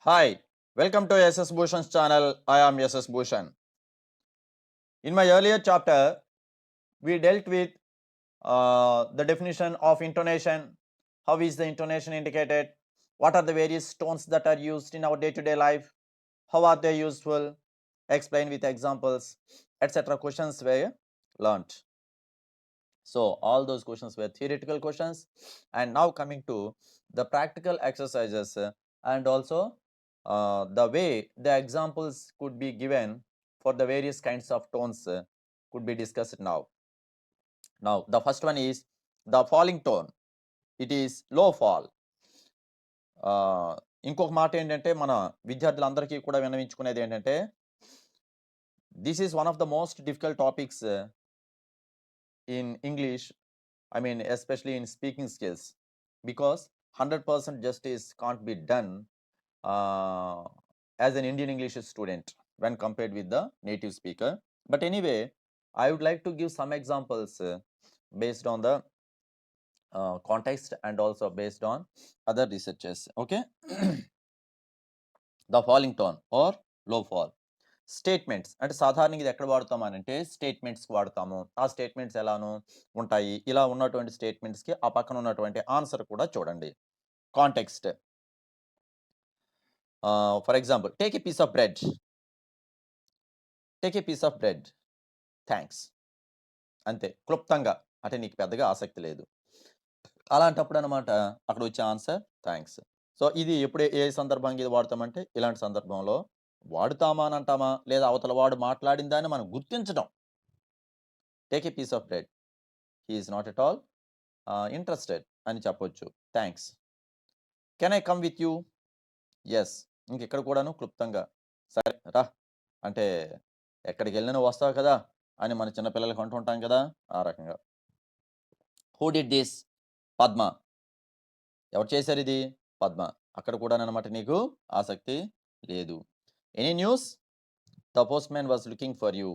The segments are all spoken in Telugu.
Hi, welcome to SS Bhushan's channel. I am SS Bhushan. In my earlier chapter, we dealt with the definition of intonation. How is the intonation indicated? What are the various tones that are used in our day-to-day life? How are they useful? Explain with examples, etc. Questions were learnt. So all those questions were theoretical questions, and now coming to the practical exercises and also the way the examples could be given for the various kinds of tones could be discussed now. Now the first one is the falling tone. It is low fall. ఇంకొక మాట ఏంటంటే మన విద్యార్థులందరికీ కూడా విన్నవించుకునేది ఏంటంటే this is one of the most difficult topics in English, I mean, especially in speaking skills, because 100% justice can't be done uh, as an Indian English student when compared with the native speaker. But anyway, I would like to give some examples based on the context and also based on other researches. Okay. The falling tone or low fall. Statements అంటే సాధారణంగా ఇది ఎక్కడ వాడతామనంటే స్టేట్మెంట్స్కి వాడతాము. ఆ స్టేట్మెంట్స్ ఎలానో ఉంటాయి. ఇలా ఉన్నటువంటి స్టేట్మెంట్స్కి ఆ పక్కన ఉన్నటువంటి ఆన్సర్ కూడా చూడండి. Context. For example, take a piece of bread. Take a piece of bread. Thanks. అంతే, క్లుప్తంగా. అంటే నీకు పెద్దగా ఆసక్తి లేదు. అలాంటప్పుడు అనమాట అక్కడ వచ్చే ఆన్సర్ థ్యాంక్స్. సో ఇది ఎప్పుడు ఏ సందర్భంగా ఇది వాడతామంటే ఇలాంటి సందర్భంలో వాడుతామా అని అంటామా, లేదా అవతల వాడు మాట్లాడిన దాన్ని మనం గుర్తించడం. Take a piece of bread. He is not at all interested అని చెప్పొచ్చు. Thanks. Can I come with you? Yes. ఇంకెక్కడ కూడాను క్లుప్తంగా సరే రా అంటే ఎక్కడికి వెళ్ళినా వస్తావు కదా అని మన చిన్నపిల్లలకి అంటుంటాం కదా, ఆ రకంగా. Who did this? పద్మ. ఎవరు చేశారు ఇది? పద్మ. అక్కడ కూడా అనమాట నీకు ఆసక్తి లేదు. Any news? The postman was looking for you.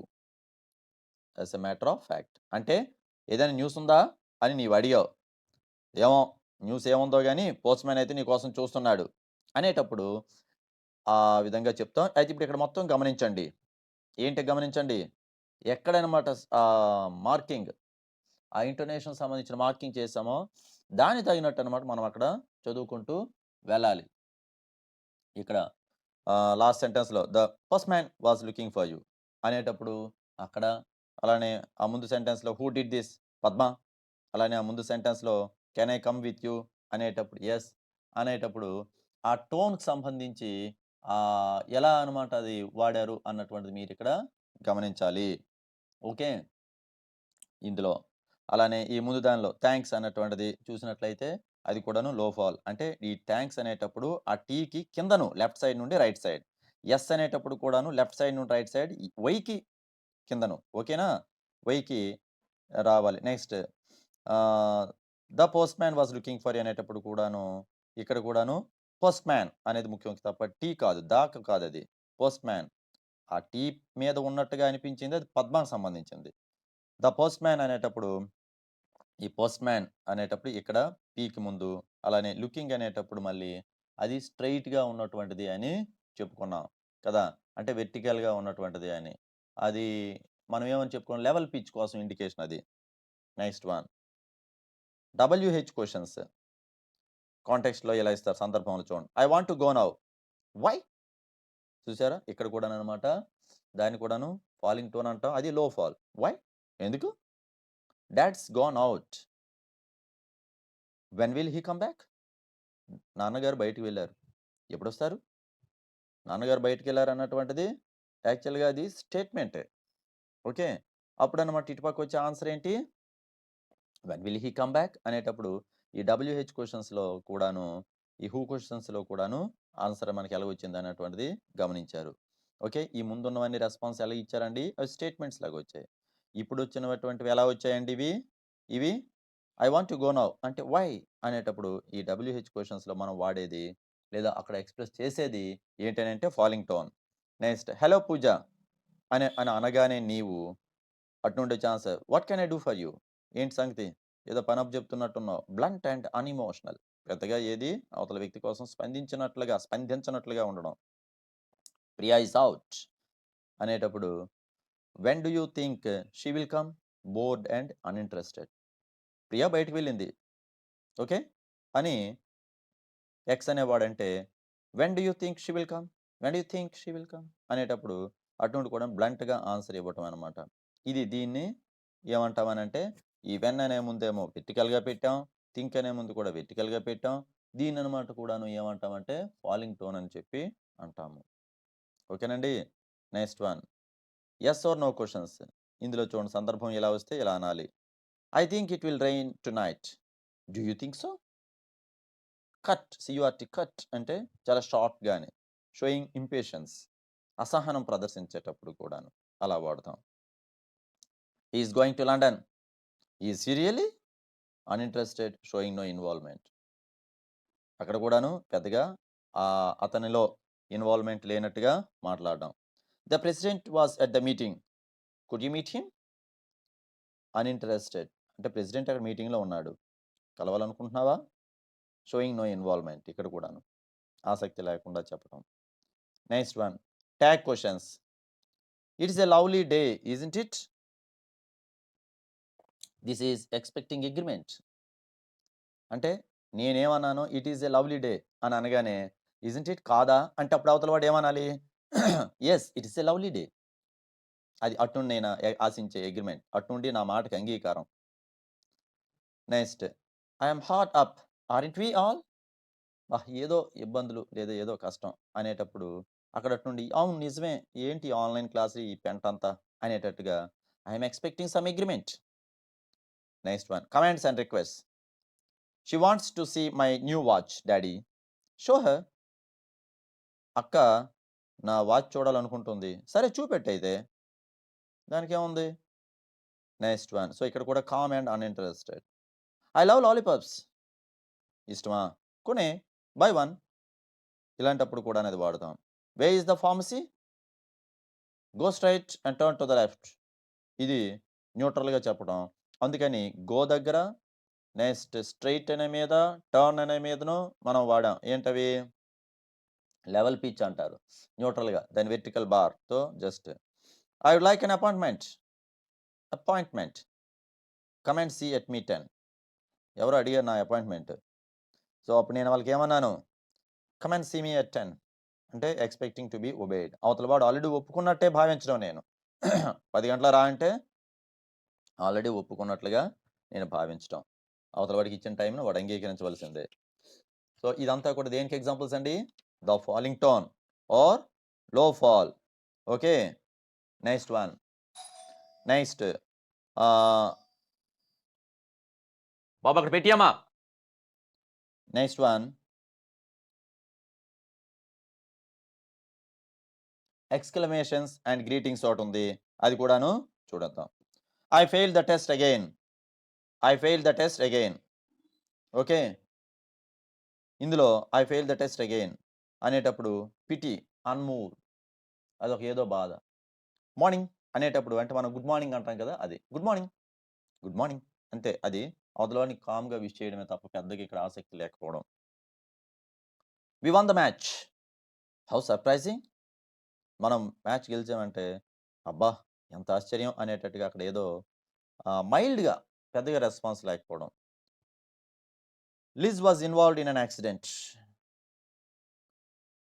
As a matter of fact. అంటే ఏదైనా న్యూస్ ఉందా అని నీవు అడిగావు. ఏమో న్యూస్ ఏముందో కానీ పోస్ట్ మ్యాన్ అయితే నీ కోసం చూస్తున్నాడు అనేటప్పుడు ఆ విధంగా చెప్తాం. అయితే ఇప్పుడు ఇక్కడ మొత్తం గమనించండి. ఏంటి గమనించండి? ఎక్కడనమాట మార్కింగ్, ఆ ఇంటోనేషన్ సంబంధించిన మార్కింగ్ చేసామో దాని తగినట్టు అనమాట మనం అక్కడ చదువుకుంటూ వెళ్ళాలి. ఇక్కడ లాస్ట్ సెంటెన్స్లో the postman was looking for you అనేటప్పుడు అక్కడ, అలానే ఆ ముందు సెంటెన్స్లో హూ డిడ్ దిస్? పద్మ. అలానే ఆ ముందు సెంటెన్స్లో can I come with you అనేటప్పుడు ఎస్ అనేటప్పుడు ఆ టోన్కి సంబంధించి ఎలా అనమాట అది వాడారు అన్నటువంటిది మీరు ఇక్కడ గమనించాలి. ఓకే. ఇందులో అలానే ఈ ముందు దానిలో థ్యాంక్స్ అన్నటువంటిది చూసినట్లయితే అది కూడాను లో ఫాల్. అంటే ఈ థ్యాంక్స్ అనేటప్పుడు ఆ టీకి కిందను లెఫ్ట్ సైడ్ నుండి రైట్ సైడ్, ఎస్ అనేటప్పుడు కూడాను లెఫ్ట్ సైడ్ నుండి రైట్ సైడ్, వైకి కిందను. ఓకేనా? వైకి రావాలి. Next the postman was looking for అనేటప్పుడు కూడాను ఇక్కడ కూడాను పోస్ట్ మ్యాన్ అనేది ముఖ్యం తప్ప టీ కాదు, దాక కాదు, అది పోస్ట్ మ్యాన్. ఆ టీ మీద ఉన్నట్టుగా అనిపించింది, అది పద్మాకు సంబంధించింది. ద పోస్ట్ మ్యాన్ అనేటప్పుడు ఈ పోస్ట్ మ్యాన్ అనేటప్పుడు ఇక్కడ పీకి ముందు, అలానే లుకింగ్ అనేటప్పుడు మళ్ళీ అది స్ట్రైట్గా ఉన్నటువంటిది అని చెప్పుకున్నాం కదా, అంటే వెర్టికల్గా ఉన్నటువంటిది అని. అది మనం ఏమని చెప్పుకున్నాం, లెవెల్ పిచ్ కోసం ఇండికేషన్ అది. Next one WH questions. కాంటెక్స్ట్లో ఎలా ఇస్తారు సందర్భంలో చూడండి. I want to go now. Why? చూసారా ఇక్కడ కూడా అనమాట దాన్ని కూడాను ఫాలింగ్ టోన్ అంటాం, అది లో ఫాల్. వై? ఎందుకు? Dad's gone out. When will he come back? నాన్నగారు బయటికి వెళ్ళారు, ఎప్పుడు వస్తారు? నాన్నగారు బయటికి వెళ్ళారు అన్నటువంటిది యాక్చువల్గా అది స్టేట్మెంటే. ఓకే. అప్పుడు అనమాట ఇటుపక్క వచ్చే ఆన్సర్ ఏంటి? When will he come back అనేటప్పుడు ఈ WH క్వశ్చన్స్లో కూడాను, ఈ హూ క్వశ్చన్స్లో కూడాను ఆన్సర్ మనకి ఎలా వచ్చింది అనేటువంటిది గమనించారు. ఓకే. ఈ ముందున్నవన్నీ రెస్పాన్స్ ఎలా ఇచ్చారండి? అవి స్టేట్మెంట్స్ లాగా వచ్చాయి. ఇప్పుడు వచ్చినటువంటివి ఎలా వచ్చాయండి? ఇవి I want to go now అంటే వై అనేటప్పుడు ఈ WH క్వశ్చన్స్లో మనం వాడేది లేదా అక్కడ ఎక్స్ప్రెస్ చేసేది ఏంటంటే falling tone. Next hello Pooja అని అనగానే నీవు అటు నుండి chance what can I do for you? ఏంటి సంగతి? ఏదో పని అప్ చెప్తున్నట్టున్నావు. Blunt and unemotional. పెద్దగా ఏది అవతల వ్యక్తి కోసం స్పందించినట్లుగా ఉండడం. ప్రియా ఈజ్ అవుట్ అనేటప్పుడు when do you think she will come? Bored and uninterested. Priya బయటికి వెళ్ళింది. ఓకే. అని ఎక్స్ అనేవాడంటే when do you think she will come? When do you think she will come? అనేటప్పుడు అటు నుండి కూడా బ్లంట్‌గా ఆన్సర్ ఇవ్వటం అనమాట. దీన్ని ఏమంటామనంటే ఈ వెన్ అనే ముందేమో వెర్టికల్‌గా పెట్టాం. థింక్ అనే ముందు కూడా వెర్టికల్‌గా పెట్టాం. దీన్ననమాట కూడాను ఏమంటామంటే ఫాలింగ్ టోన్ అని చెప్పి అంటాము. ఓకేనండి. Next one. Yes or no questions. ఇందులో చూడండి సందర్భం ఇలా వస్తే ఇలా అనాలి. I think it will rain tonight. Do you think so? Cut C U R T cut అంటే చాలా షార్ట్‌గానే. షోయింగ్ ఇంపేషన్స్ అసహనం ప్రదర్శించేటప్పుడు కూడాను అలా వాడతాం. He is going to London. Is he really? Uninterested showing no involvement. అక్కడ కూడాను పెద్దగా అతనిలో ఇన్వాల్వ్‌మెంట్ లేనట్టుగా మాట్లాడడం. The president was at the meeting. Could you meet him? Uninterested అంటే ప్రెసిడెంట్ అక్కడ మీటింగ్‌లో ఉన్నాడు. కలవాలనుకుంటున్నావా? షోయింగ్ నో ఇన్వాల్వ్‌మెంట్ ఇక్కడ కూడాను. ఆసక్తి లేకుండా చెప్పడం. Next one. Tag questions. It is a lovely day isn't it? This is expecting agreement. అంటే నేనేమన్నానో it is a lovely day అని అనగానే ఇజంట్ ఇట్ కాదా? అంటే అప్పుడు అవతల వాడు ఏమనాలి? Yes it is a lovely day. అది అట్నుండి నేను ఆశించే అగ్రీమెంట్. అట్నుండి నా మాటకి అంగీకారం. Next. I am hot up. Aren't we all? ఏదో ఇబ్బందులు లేదా ఏదో కష్టం అనేటప్పుడు అక్కడ నుండి అవును నిజమే ఏంటి ఆన్లైన్ క్లాస్ ఈ పెంటంతా అనేటట్టుగా I'm expecting some agreement. Next one. Comments and request. She wants to see my new watch daddy. Show her. అక్క నా వాచ్ చూడాలనుకుంటుంది. సరే చూపెట్టయితే దానికి ఏముంది. Next one. సో ఇక్కడ కూడా calm and uninterested. I love lollipops. ఇష్టమా? కొనే. Buy one. ఇలాంటప్పుడు కూడా అనేది వాడతాం. Way is the pharmacy? Go straight and turn to the left. ఇది న్యూట్రల్‌గా చెప్పడం. అందుకని గో దగ్గర నెక్స్ట్ స్ట్రెయిట్ అనే మీద, టర్న్ అనే మీదను మనం వాడాం. ఏంటవి? లెవెల్ పిచ్ అంటారు. న్యూట్రల్‌గా దాని వెర్టికల్ బార్‌తో just. I would like an appointment. Come and see at me 10. ఎవరో అడిగారు నా అపాయింట్మెంట్. సో అప్పుడు నేను వాళ్ళకి ఏమన్నాను? Come and see me at 10 అంటే ఎక్స్‌పెక్టింగ్ టు బి ఒబేడ్. అవతల వాడు ఆల్రెడీ ఒప్పుకున్నట్టే భావించడం నేను. 10 గంటలకు రా అంటే ఆల్రెడీ ఒప్పుకున్నట్లుగా నేను భావించటం. అవతల వాడికి ఇచ్చిన టైంను వాడు అంగీకరించవలసిందే. సో ఇదంతా కూడా దేనికి ఎగ్జాంపుల్స్ అండి? The falling tone or low fall. Okay. Next one. Next బాబు అక్కడ పెట్టియమ్మా. Next one. Exclamations and greetings ఒకటుంది. అది కూడాను చూడొద్దాం. I failed the test again. I failed the test again. Okay. ఇందులో I failed the test again అనేటప్పుడు పిటి, అన్‌మూవ్డ్ అదొక ఏదో బాధ. మార్నింగ్ అనేటప్పుడు అంటే మనం గుడ్ మార్నింగ్ అంటాం కదా! అది. గుడ్ మార్నింగ్, గుడ్ మార్నింగ్ అంతే. అది అవతలవాడిని కామ్‌గా విష్ చేయడమే తప్ప పెద్దగా ఇక్కడ ఆసక్తి లేకపోవడం. V one the match. How surprising. మనం మ్యాచ్ గెలిచామంటే అబ్బా! ఎంత ఆశ్చర్యం అనేటట్టుగా అక్కడ ఏదో మైల్డ్‌గా పెద్దగా రెస్పాన్స్ లేకపోవడం. Liz was involved in an accident.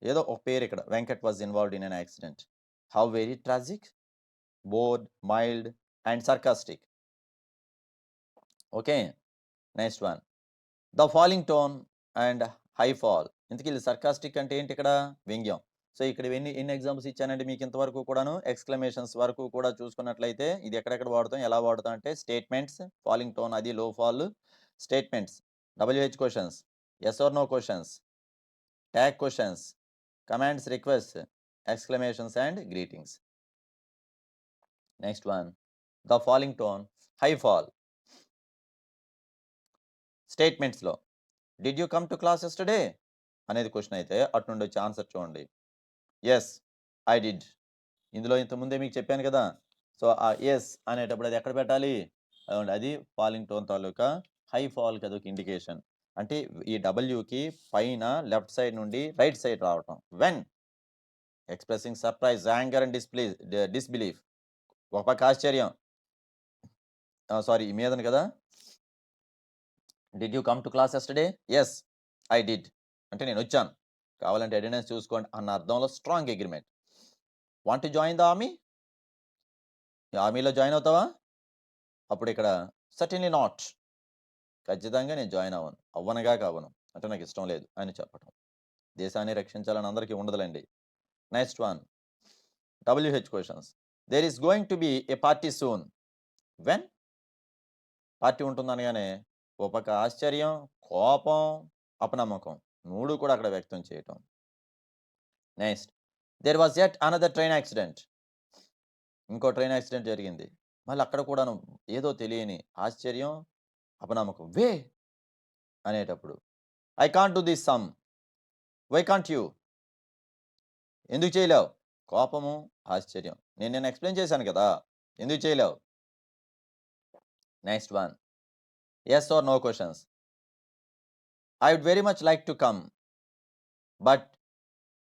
ఏదో ఒక పేరు ఇక్కడ. Venkat was involved in an accident. How very tragic, bored, mild and sarcastic. Okay. Next one. The falling tone and high fall. ఇంతకీ సర్కాస్టిక్ అంటే ఏంటి ఇక్కడ? వ్యంగ్యం. సో ఇక్కడ ఎన్ని ఎగ్జాంపుల్స్ ఇచ్చానంటే మీకు ఇంతవరకు కూడాను ఎక్స్‌క్లమేషన్స్ వరకు కూడా చూసుకున్నట్లయితే ఇది ఎక్కడెక్కడ వాడతాం, ఎలా వాడతాం అంటే స్టేట్మెంట్స్, ఫాలింగ్ టోన్ అది low fall, statements, WH questions, yes or no questions, tag questions, commands, request, exclamations and greetings. Next one. The falling tone, high fall. స్టేట్మెంట్స్‌లో did you come to class yesterday అనేది క్వెషన్ అయితే అటు నుండి వచ్చే ఆన్సర్ చూడండి. Yes I did. ఇందులో ఇంతకుముందే మీకు చెప్పాను కదా! సో ఆ యెస్ అనేటప్పుడు అది ఎక్కడ పెట్టాలి? అదిగోండి అది ఫాలింగ్ టోన్ తాలూకా హై ఫాల్‌కి అదొక ఇండికేషన్. అంటే ఈ డబ్ల్యూకి పైన లెఫ్ట్ సైడ్ నుండి రైట్ సైడ్ రావటం. When expressing surprise, anger and disbelief. ఒక పక్క ఆశ్చర్యం. సారీ మీదని కదా! Did you come to class yesterday? Yes, I did. అంటే నేనొచ్చాను. కావాలంటే అటెండెన్స్ చూసుకోండి అన్న అర్థంలో strong agreement. Want to join the army? ఆర్మీలో జాయిన్ అవుతావా? అప్పుడు ఇక్కడ సర్టెన్‌లీ నాట్. ఖచ్చితంగా నేను జాయిన్ అవ్వను. అవ్వనుగాక అవ్వను. అంటే నాకు ఇష్టం లేదు అని చెప్పటం. దేశాన్ని రక్షించాలని అందరికీ ఉండదులెండి. Next one. WH questions. There is going to be a party soon. When? Party ఉంటుందనగానే ఓ పక్క ఆశ్చర్యం, కోపం, అపనమ్మకం 3 కూడా అక్కడ వ్యక్తం చేయటం. Next. There was yet another train accident. ఇంకో ట్రైన్ యాక్సిడెంట్ జరిగింది. మళ్ళీ అక్కడ కూడాను ఏదో తెలియని ఆశ్చర్యం, అపనమ్మకం. వే అనేటప్పుడు I can't do this sum. Why can't you? ఎందుకు చేయలేవు? కోపము, ఆశ్చర్యం. నేను నిన్న ఎక్స్‌ప్లెయిన్ చేశాను కదా! ఎందుకు చేయలేవు? Next one. Yes or no questions. I would very much like to come. But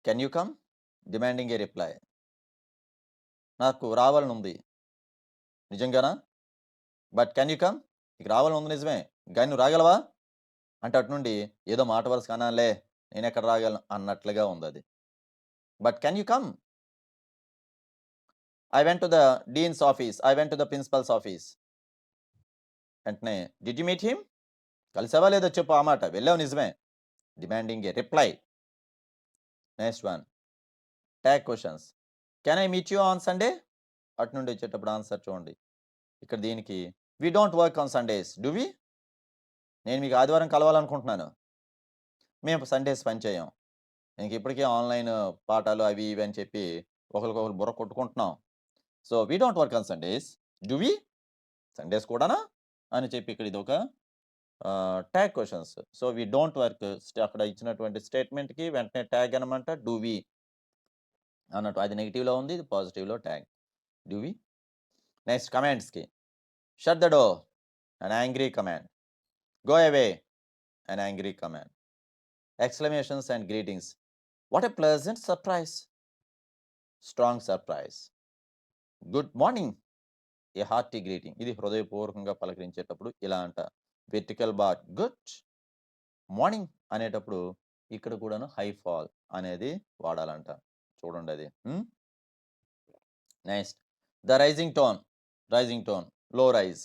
can you come? Demanding a reply. నాకు రావాలనుంది. నిజంగానా? But can you come? నీకు రావాలనుంది నిజమే. గాని నువ్వు రాగలవా? అంటే అటు నుండి ఏదో మాట వరుసకు అనాలిలే. నేనెక్కడ రాగలను అన్నట్లుగా ఉందది. But can you come? I went to the dean's office. I went to the principal's office. వెంటనే డిడ్ యూ మీట్ హిమ్? కలిసావా లేదో చెప్పు ఆ మాట. వెళ్ళావు నిజమే. Demanding a reply. Next one. Tag questions. Can I meet you on Sunday? అటు నుండి వచ్చేటప్పుడు ఆన్సర్ చూడండి. ఇక్కడ దీనికి we don't work on Sundays. Do we? నేను మీకు ఆదివారం కలవాలనుకుంటున్నాను. మేము సండేస్ పని చేయం. ఇంకిప్పటికే ఆన్‌లైన్ పాఠాలు అవి ఇవి అని చెప్పి ఒకళ్ళకొకళ్ళు బుర్ర కొట్టుకుంటున్నాం. So, we don't work on Sundays. Do we? Sundays కూడానా? అని చెప్పి ఇక్కడ ఇదొక tag questions. So, we don't work అక్కడ ఇచ్చినటువంటి స్టేట్మెంట్‌కి వెంటనే ట్యాగ్ అనమాట. డు వి అన్నట్టు. అది నెగెటివ్‌లో ఉంది. ఇది పాజిటివ్‌లో ట్యాగ్. Do we? నెక్స్ట్ కమాండ్స్‌కి. Shut the door. An angry command. Go away. An angry command. Exclamations and greetings. What a pleasant surprise. Strong surprise. Good morning. A hearty greeting. ఇది హృదయపూర్వకంగా పలకరించేటప్పుడు ఇలా అంట. వెర్టికల్ బార్ గుడ్ మార్నింగ్ అనేటప్పుడు ఇక్కడ కూడాను హై ఫాల్ అనేది వాడాలంట. చూడండి అది. Next. The rising tone. Rising tone. Low rise.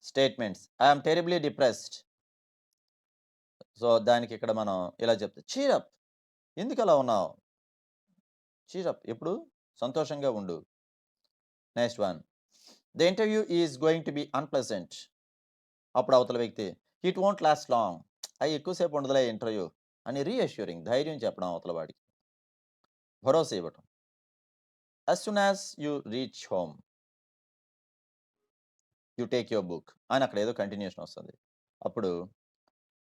Statements. I am terribly depressed. So, దానికి ఇక్కడ మనం ఇలా చెప్తే చీర్ అప్. ఎందుకలా ఉన్నావు? Cheer up. ఎప్పుడు సంతోషంగా ఉండు. Next one. The interview is going to be unpleasant. అప్పుడు అవతల వ్యక్తి ఇట్ వోంట్ లాస్ట్ లాంగ్. ఎక్కువసేపు ఉండదులే ఇంటర్వ్యూ అని రీఅష్యూరింగ్ ధైర్యం చెప్పడం అవతల వాడికి. భరోసా ఇవ్వటం. As soon as you reach home you take your book అని అక్కడ ఏదో కంటిన్యూషన్ వస్తుంది. అప్పుడు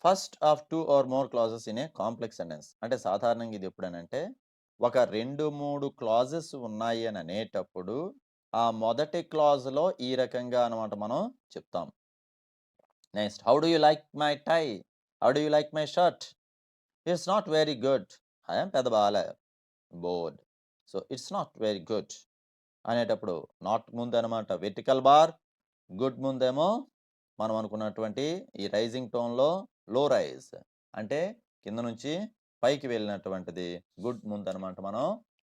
first of 2 or more clauses in a complex sentence. అంటే సాధారణంగా ఇది ఎప్పుడనంటే ఒక 2, 3 క్లాజెస్ ఉన్నాయి అని అనేటప్పుడు ఆ మొదటి క్లాజ్‌లో ఈ రకంగా అనమాట మనం చెప్తాం. Next. How do you like my tie? How do you like my shirt? It's not very good. అదేం పెద్ద బాలే. Board. So, it's not very good అనేటప్పుడు నాట్ ముందనమాట వెర్టికల్ బార్. గుడ్ ముందేమో మనం అనుకున్నటువంటి ఈ రైజింగ్ టోన్‌లో లో రైజ్. అంటే కింద నుంచి పైకి వెళ్ళినటువంటిది గుడ్ ముందనమాట మనం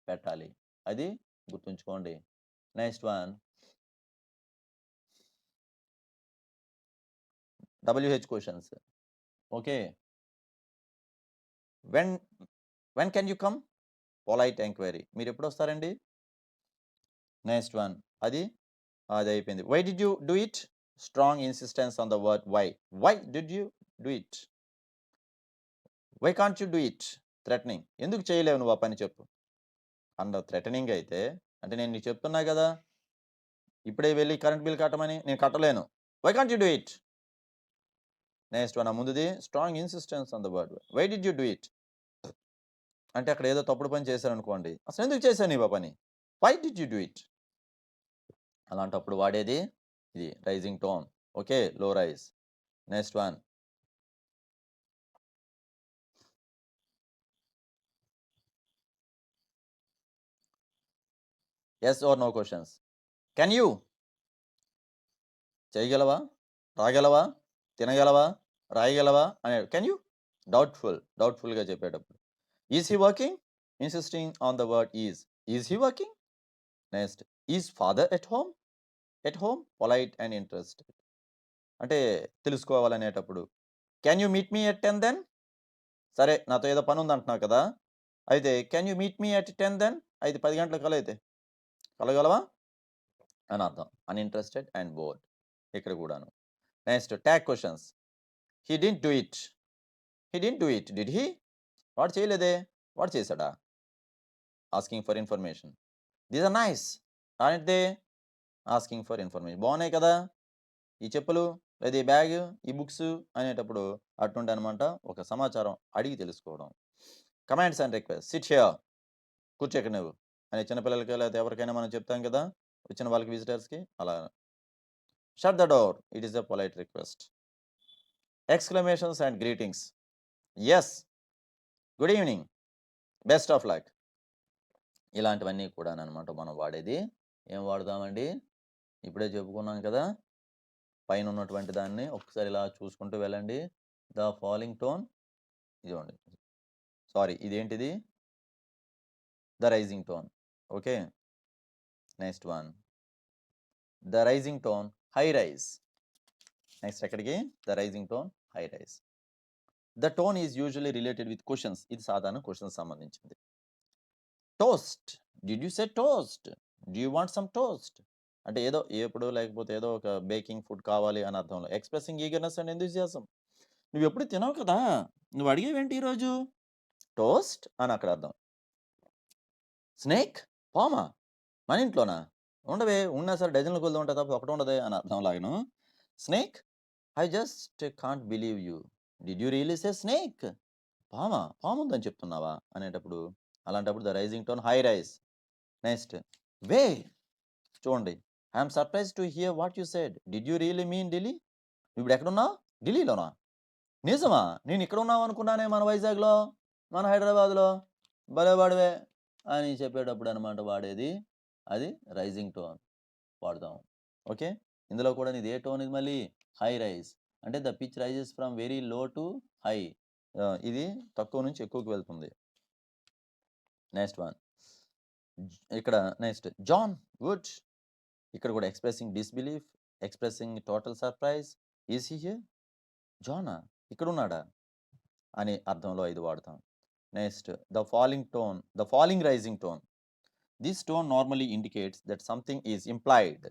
పెట్టాలి. అది గుర్తుంచుకోండి. Next one. WH questions. Okay. When when can you come? Polite enquiry. మీరెప్పుడొస్తారండి? Next one. అది అదయిపోయింది. Why did you do it? Strong insistence on the word why. Why did you do it? Why can't you do it? Threatening. ఎందుకు చేయలేవు నువ్వు ఆ పని చెప్పు? అండర్ థ్రెటనింగ్ అయితే అంటే నేను నీకు చెప్తున్నా గదా! ఇప్పుడే వెళ్లి కరెంట్ బిల్ కట్టమని. నేను కట్టలేను. Why can't you do it? Next one. ఆ ముందుది strong insistence on the word why did you do it? అంటే అక్కడ ఏదో తప్పుడు పని చేశారనుకోండి. అసలెందుకు చేశావు నీవు ఆ పని? Why did you do it? అలాంటప్పుడు వాడేది ఇది rising tone. Okay. Low rise. Next one. Yes or no questions. Can you? చేయగలవా? రాగలవా? తినగలవా? రాయగలవా? అనే కెన్ యూ? డౌట్‌ఫుల్‌గా చెప్పేటప్పుడు. Is he working? Insisting on the word is. Is he working? Next is father at home? At home polite and interested. అంటే తెలుసుకోవాలనేటప్పుడు. Can you meet me at 10 then? సరే నాతో ఏదో పని ఉందంటున్నావు కదా! అయితే can you meet me at 10 then? అయితే 10 గంటలకు కలయితే. కలవగలవా? అని అర్థం. అన్‌ఇంట్రెస్టెడ్ అండ్ బోర్డ్ ఇక్కడ కూడాను. Next tag questions. He didn't do it. He didn't do it. Did he? వాడు చేయలేదే. వాడు చేసాడా? Asking for information. These are nice. Aren't they? Asking for information. బాగున్నాయి కదా! ఈ చెప్పులు, లేదా ఈ బ్యాగ్, ఈ బుక్స్ అనేటప్పుడు అటుండే అనమాట ఒక సమాచారం అడిగి తెలుసుకోవడం. Commands and request. SIT here. కూర్చో ఇక్కడ నువ్వు అని చిన్నపిల్లలకి లేకపోతే ఎవరికైనా మనం చెప్తాం కదా! వచ్చిన వాళ్ళకి విజిటర్స్‌కి అలా. Shut the door. It is a polite request. Exclamations and greetings. Yes. Good evening. Best of luck. ఇలాంటివన్నీ కూడాననమాట మనం వాడేది. ఏం వాడదామండి? ఇప్పుడే చెప్పుకున్నాం కదా! పైన ఉన్నటువంటి దాన్ని ఒకసారి ఇలా చూసుకుంటూ వెళ్ళండి. ద ఫాలోయింగ్ టోన్ ఇదిగోండి. సారీ ఇదేంటిది? The rising tone. Okay. Next one. The rising tone high rise. Next ఎక్కడికి? The rising tone high rise. The tone is usually related with questions. ఇది సాధారణ క్వెషన్స్ సంబంధించింది. Toast. Did you say toast? Do you want some toast? అంటే ఏదో ఎప్పుడు లేకపోతే ఏదో ఒక బేకింగ్ ఫుడ్ కావాలి అని అర్థంలో. Expressing eagerness and enthusiasm. నువ్వెప్పుడు తినవు కదా! నువ్వు అడిగావేంటి ఈరోజు? టోస్ట్ అని అక్కడ అర్థం. స్నేక్? పామా? మన ఇంట్లోనా? ఉండవే. ఉన్నా సరే డజన్ల కొలది ఉంటాయి తప్ప ఒకటి ఉండదే అని అర్థం లాగాను. Snake? I just can't believe you. Did you really say snake? పామా? పాముందని చెప్తున్నావా? అనేటప్పుడు అలాంటప్పుడు the rising tone high rise. Next way. చూడండి. I am surprised to hear what you said. Did you really mean Delhi? నువ్విప్పుడు ఎక్కడున్నావు? ఢిల్లీలోనా? నిజమా? నేను ఇక్కడ ఉన్నావు అనుకున్నానే మన వైజాగ్‌లో, మన హైదరాబాద్‌లో. భలే వాడివే అని చెప్పేటప్పుడు అనమాట వాడేది. అది రైజింగ్ టోన్ వాడతాం. ఓకే. ఇందులో కూడా ఇది ఏ టోన్ ఇది మళ్ళీ? High rise. అంటే the pitch rises from very low to high. ఇది తక్కువ నుంచి ఎక్కువకి వెళ్తుంది. Next one. ఇక్కడ నెక్స్ట్ జాన్ వుడ్. ఇక్కడ కూడా expressing disbelief, expressing total surprise. Is he here? జానా? ఇక్కడున్నాడా? అనే అర్థంలో ఇది వాడతాం. Next the falling rising tone. This tone normally indicates that something is implied,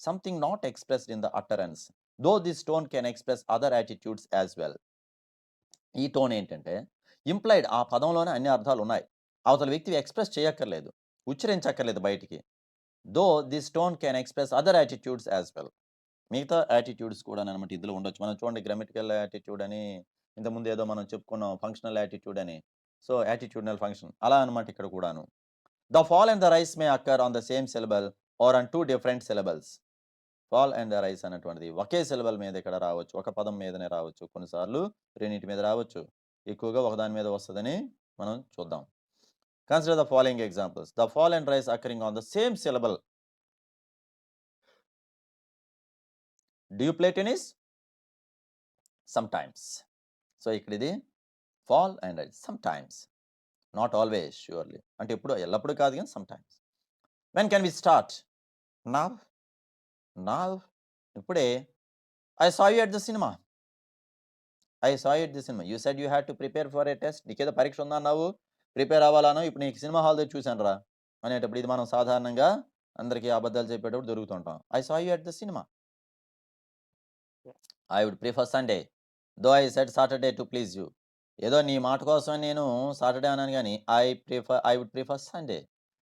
something not expressed in the utterance. Though this tone can express other attitudes as well. ఈ టోన్ ఏంటంటే ఇంప్లైడ్ ఆ పదంలోనే అన్ని అర్థాలు ఉన్నాయి. అవతల వ్యక్తి ఎక్స్‌ప్రెస్ చేయక్కర్లేదు. ఉచ్చరించక్కర్లేదు బయటికి. Though this tone can express other attitudes as well. మిగతా యాటిట్యూడ్స్ కూడాననమాట ఇందులో ఉండొచ్చు. మనం చూడండి గ్రామటికల్ యాటిట్యూడ్ అని ఇంతకుముందు ఏదో మనం చెప్పుకున్నాం ఫంక్షనల్ యాటిట్యూడ్ అని. సో, యాటిట్యూడినల్ ఫంక్షన్ అలా అనమాట ఇక్కడ కూడాను. The fall and the rise may occur on the same syllable or on 2 different syllables. Fall and the rise అనేటువంటిది ఒకే సిలబుల్ మీద ఇక్కడ రావచ్చు. ఒక పదం మీదనే రావచ్చు. కొన్నిసార్లు రెండిటి మీద రావచ్చు. ఎక్కువగా ఒకదాని మీద వస్తదని మనం చూద్దాం. Consider the following examples. The fall and rise occurring on the same syllable. Do you play tennis? Sometimes. So, ఇక్కడ ఇది fall and rise. Sometimes. Not always surely. అంటే ఎప్పుడో ఎల్లప్పుడూ కాదు గానీ sometimes. When can we start? Now. Now. ఇప్పుడే. I saw you at the cinema. I saw you at the cinema. You said you had to prepare for a test. నీకేదో పరీక్ష ఉందన్నావు. ప్రిపేర్ అవ్వాలన్నావు. ఇప్పుడు నీకు సినిమా హాల్ దగ్గర చూశానురా అనేటప్పుడు ఇది మనం సాధారణంగా అందరికీ అబద్ధాలు చెప్పేటప్పుడు దొరుకుతుంటాం. I saw you at the cinema. I would prefer Sunday. Though I said Saturday to please you. ఏదో నీ మాట కోసం నేను సాటర్‌డే అన్నాను గానీ, ఐ వుడ్ ప్రిఫర్ సండే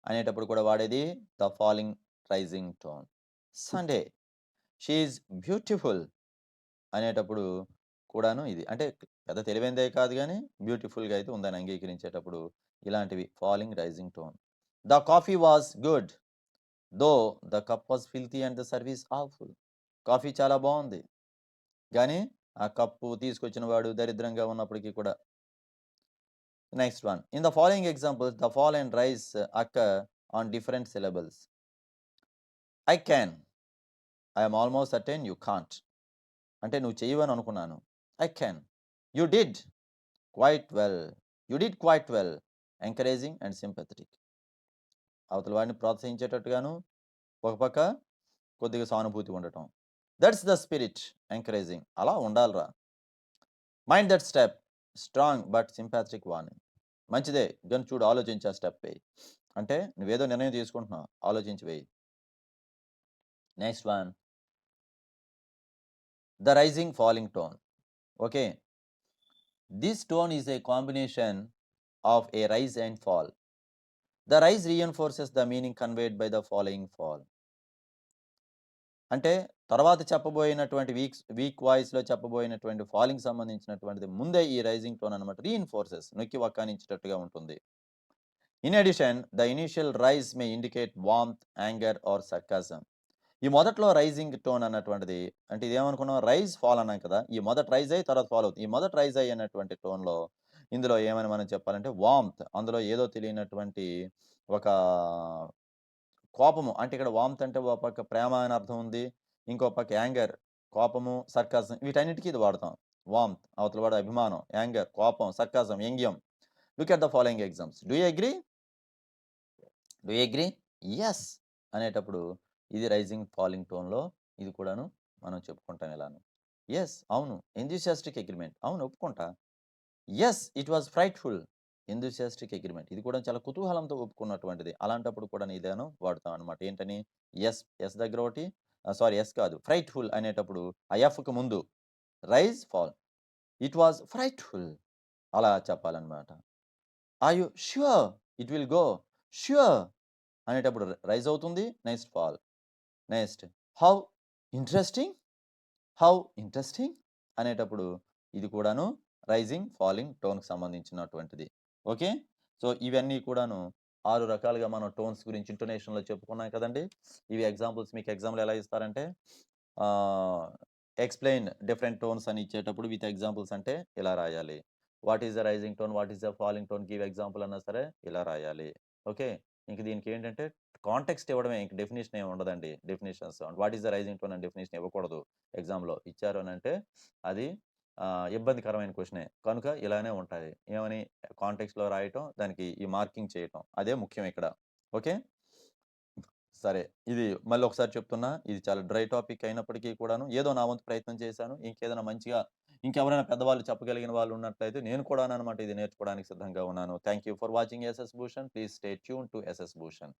అనేటప్పుడు కూడా వాడేది the falling rising tone. Sunday. She is beautiful అనేటప్పుడు కూడాను ఇది. అంటే పెద్ద తెలివైనదే కాదు గానీ, బ్యూటిఫుల్‌గా అయితే ఉందని అంగీకరించేటప్పుడు ఇలాంటివి falling rising tone. The coffee was good. Though the cup was filthy and the service awful. Coffee చాలా బావుంది. గానీ, ఆ కప్పు తీసుకొచ్చిన వాడు దరిద్రంగా ఉన్నప్పటికి కూడా. Next one. In the following examples the fall and rise occur on different syllables. I can. I am almost certain you can't. అంటే నువ్వు చెయ్యవని అనుకున్నాను. I can. You did quite well. You did quite well. Encouraging and sympathetic. అవతల వాడిని ప్రోత్సహించేటట్టుగాను, ఒక పక్క కొద్దిగా సానుభూతి ఉండటం. That's the spirit. ఎంకరేజింగ్. అలా ఉండాలిరా. Mind that step. Strong but sympathetic warning. మంచిదే. గాని చూడు ఆలోచించి ఆ స్టెప్ వెయ్యి. అంటే నువ్వేదో నిర్ణయం తీసుకుంటున్నావు. ఆలోచించి వెయ్యి. Next one. The rising falling tone. Okay. This tone is a combination of a rise and fall. The rise reinforces the meaning conveyed by the following fall. అంటే తర్వాత చెప్పబోయినటువంటి వీక్ వాయిస్‌లో చెప్పబోయినటువంటి ఫాలింగ్ సంబంధించినటువంటిది ముందే ఈ రైజింగ్ టోన్ అన్నమాట రీఇన్ఫోర్సెస్ నొక్కి వక్కానించేటట్టుగా ఉంటుంది. In addition the initial rise may indicate warmth, anger or sarcasm. ఈ మొదట్లో రైజింగ్ టోన్ అన్నటువంటిది అంటే ఇదేమనుకున్నాం రైజ్, ఫాల్ అన్నాం కదా! ఈ మొదట రైజ్ అయ్యి తర్వాత ఫాల్ అవుతుంది. ఈ మొదట రైజ్ అయ్యి అన్నటువంటి టోన్‌లో ఇందులో ఏమని మనం చెప్పాలంటే వార్మ్త్, అందులో ఏదో తెలియనటువంటి ఒక కోపము. అంటే ఇక్కడ వార్మ్త్ అంటే ఒక పక్క ప్రేమ అని అర్థం ఉంది. ఇంకో పక్క యాంగర్, కోపము, సర్కాజం వీటన్నిటికి ఇది వాడతాం. వార్మ్త్ అవతల వాడి అభిమానం, యాంగర్ కోపం, సర్కాజం వ్యంగ్యం. Look at the following examples. Do you agree? Do you agree? Yes అనేటప్పుడు ఇది రైజింగ్, ఫాలింగ్ టోన్‌లో ఇది కూడాను మనం చెప్పుకుంటాం ఇలాను. యెస్ అవును. Enthusiastic agreement. అవును ఒప్పుకుంటా. Yes it was frightful. Enthusiastic agreement. ఇది కూడా చాలా కుతూహలంతో ఒప్పుకున్నటువంటిది. అలాంటప్పుడు కూడా ఇదేను వాడతాం అనమాట. ఏంటని? యెస్, యెస్ దగ్గర ఒకటి సారీ యెస్ కాదు. ఫ్రైట్‌ఫుల్ అనేటప్పుడు ఆ ఎఫ్‌కి ముందు rise, fall. It was frightful అలా చెప్పాలన్నమాట. Are you sure it will go? Sure అనేటప్పుడు రైజ్ అవుతుంది. Next fall. Next how interesting, how interesting అనేటప్పుడు ఇది కూడాను రైజింగ్, ఫాలింగ్ టోన్‌కి సంబంధించినటువంటిది. ఓకే. సో, ఇవన్నీ కూడాను 6 రకాలుగా మనం టోన్స్ గురించి ఇంటోనేషన్‌లో చెప్పుకున్నాం కదండీ! ఇవి ఎగ్జాంపుల్స్ మీకు ఎగ్జామ్‌లో ఎలా ఇస్తారంటే ఆహ్, ఎక్స్‌ప్లెయిన్ డిఫరెంట్ టోన్స్ అని ఇచ్చేటప్పుడు విత్ ఎగ్జాంపుల్స్ అంటే ఇలా రాయాలి. What is the rising tone? What is the falling tone? Give example అన్నా సరే ఇలా రాయాలి. ఓకే. ఇంక దీనికేంటంటే కాంటెక్స్ట్ ఇవ్వడమే. ఇంక డెఫినిషన్ ఏమి ఉండదండి. Definitions what is the rising tone అని డెఫినిషన్ ఇవ్వకూడదు ఎగ్జామ్‌లో. ఇచ్చారు అనంటే అది ఇబ్బందికరమైన క్వెషనే. కనుక ఇలానే ఉంటాయి. ఏమని కాంటెక్స్ట్‌లో రాయటం, దానికి ఈ మార్కింగ్ చేయటం. అదే ముఖ్యం ఇక్కడ. ఓకే. సరే. ఇది మళ్ళొకసారి చెప్తున్నా. ఇది చాలా డ్రై టాపిక్ అయినప్పటికీ కూడాను ఏదో నా వంతు ప్రయత్నం చేశాను. ఇంకేదైనా మంచిగా ఇంకెవరైనా పెద్దవాళ్ళు చెప్పగలిగిన వాళ్ళు ఉన్నట్లయితే నేను కూడాననమాట ఇది నేర్చుకోవడానికి సిద్ధంగా ఉన్నాను. Thank you for watching SS Bhushan. Please stay tune to SS Bhushan.